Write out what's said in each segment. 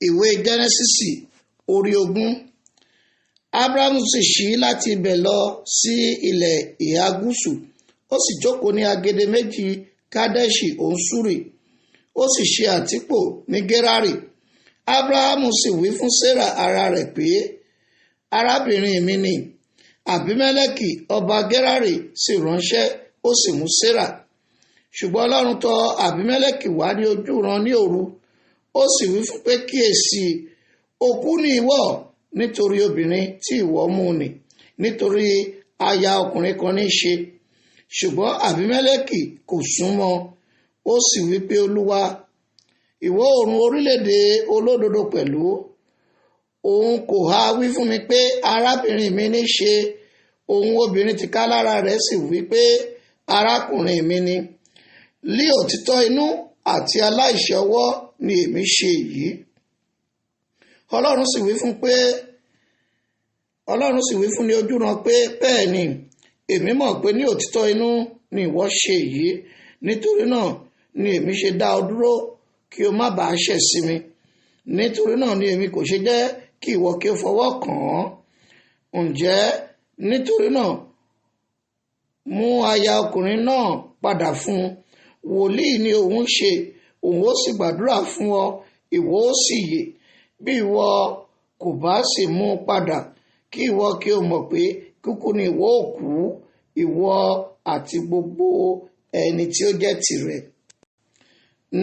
Ìwé Jẹ́nẹ́sísì orí 20. Ábúráhámù sì ṣí láti ibẹ̀ lọ sí ilẹ̀ ìhà gúúsù, ó sì jókòó ní agede méjì Kadeṣi òun Ṣuri, ó sì ṣe àtìpó ní Gerari. Ábúráhámù sì wí fún Séra aya rẹ̀ pé, arábìnrin mi ni. Àbímẹ́lẹ́kì ọba Gerari sì ránṣẹ́, ó sì mú Séra. Ṣùgbọ́n Ọlọ́run tọ̀ Àbímẹ́lẹ́kì wá ní ojúran ní òru, ó sì wí fún pé, kíyèsí, òkú ni ìwọ nítorí obìnrin tí ìwọ mú nì, nítorí aya ọkùnrin kan ní í ṣe. Ṣùgbọ́n Àbímẹ́lẹ́kì kò súnmọ́, ó sì wí pé, Olúwa, ìwọ oòrùn orílẹ̀-èdè olódodo pẹ̀lú, òun kò ha wí fún mi pé arábìnrin mi ní í ṣe, òun obìnrin tìkálára rẹ̀ sì wí pé arákùnrin mi ni. Lí òtítọ́ inú àti aláìṣẹ̀ ọwọ́ ni èmi ṣe èyí. Ọlọ́run sì wí fún ní ojúran pé, bẹ́ẹ̀ ni, èmi mọ̀ pé ní òtítọ́ inú ni ìwọ ṣe èyí, nítorí náà ni èmi ṣe dá ọ dúró kí o má bàa ṣẹ̀ sí mi. Nítorí náà ni èmi kò ṣe jẹ́ kí ìwọ kí o fọwọ́ kàn án. Ǹjẹ́ nítorí náà mú aya ọkùnrin náà padà fún un. Wòlíì ni òun ṣe, òun ó sì gbàdúrà fún ọ, ìwọ ó sì yè. Bí ìwọ kò bá sì mú un padà, kí ìwọ kí o mọ̀ pé kúkú ni ìwọ ó kú, ìwọ àti gbogbo ẹni tí ó jẹ́ tìrẹ.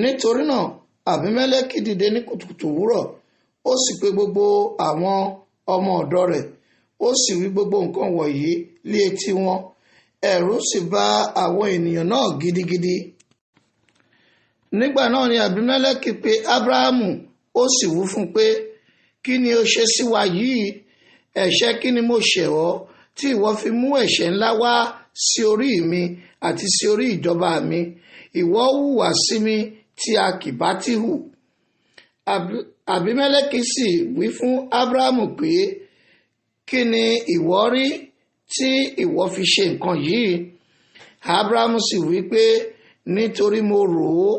Nítorí náà Àbímẹ́lẹ́kì dìde ní kùtùkùtù òwúrọ̀, ó sì pe gbogbo àwọn ọmọ ọ̀dọ̀ rẹ̀, ó sì wí gbogbo nǹkan wọ̀nyí lé etí wọn. Ẹ̀rù sì bà àwọn ènìyàn náà gidigidi. Nígbà náà ni Àbímẹ́lẹ́kì pe Ábúráhámù, ó sì wí fún un pé, kí ni o ṣe sí wa yìí? Ẹ̀ṣẹ̀ kí ni mo ṣẹ̀ ọ́ tí ìwọ fi mú ẹ̀ṣẹ̀ ńlá wá sí orí mi àti sí orí ìjọba mi? Ìwọ hùwà sí mi tí a kì bá ti hù. Àbímẹ́lẹ́kì sì wí fún Ábúráhámù pé, kí ni ìwọ rí tí ìwọ fi ṣe nǹkan yìí? Ábúráhámù sì wí pé, nítorí mo rò ó,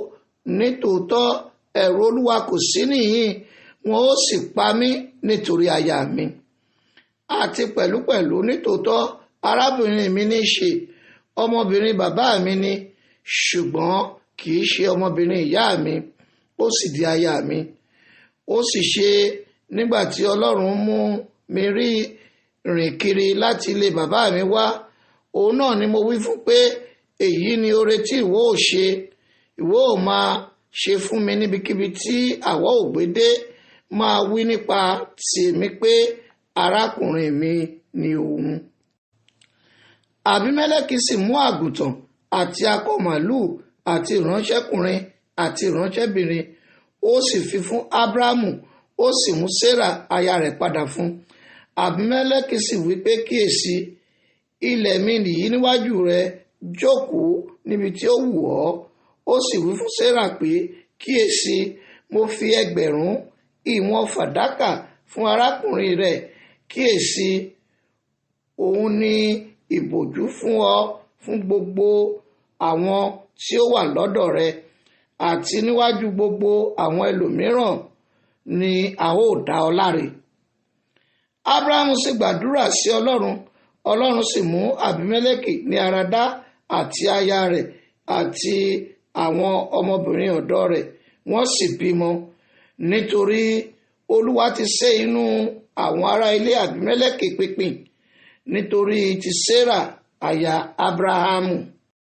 nítòótọ́ ẹ̀rù Olúwa kò sí níhìn, wọn ó sì pa mí nítorí aya mi. Àti pẹ̀lúpẹ̀lú nítòótọ́ arábìnrin mi ní í ṣe, ọmọbìnrin bàbá mi ni, ṣùgbọ́n kì í ṣe ọmọbìnrin ìyá mi, ó sì di aya mi. Ó sì ṣe nígbà tí Ọlọ́run mú mi rìn kiri láti ilé bàbá mi wá, òun náà ni mo wí fún pé, èyí ni oore tí ìwọ ò ṣe, ìwọ ò máa ṣe fún mi níbikíbi tí àwa ò gbé dé, máa wí nípa tèmi pé arákùnrin mi ni òun. Àbímẹ́lẹ́kì sì mú àgùntàn àti akọ màlúù àti ìránṣẹ́kùnrin àti ìránṣẹ́bìnrin, ó sì fi fún Ábúráhámù, ó sì mú Séra aya rẹ̀ padà fún. Àbímẹ́lẹ́kì sì wí pé, kíyèsí, ilẹ̀ mi nìyí níwájú rẹ, jókòó níbi tí ó wù ọ́. Ó sì wí fún Séra pé, kíyèsí, mo fi 1000 ìwọ̀n fàdákà fún arákùnrin rẹ̀, kíyèsí, òun ni ìbòjú fún ọ fún gbogbo àwọn tí ó wà lọ́dọ̀ rẹ, àti níwájú gbogbo àwọn ẹlòmíràn ni a ó dá ọ láre. Ábúráhámù sì gbàdúrà sí Ọlọ́run, Ọlọ́run sì mú Àbímẹ́lẹ́kì ní ara dá àti aya rẹ̀ àti àwọn ọmọbìnrin ọ̀dọ̀ rẹ̀, wọ́n sì bímọ. Nítorí Olúwa ti sé inú àwọn ará ilé Àbímẹ́lẹ́kì pínpín nítorí ti Séra aya Ábúráhámù.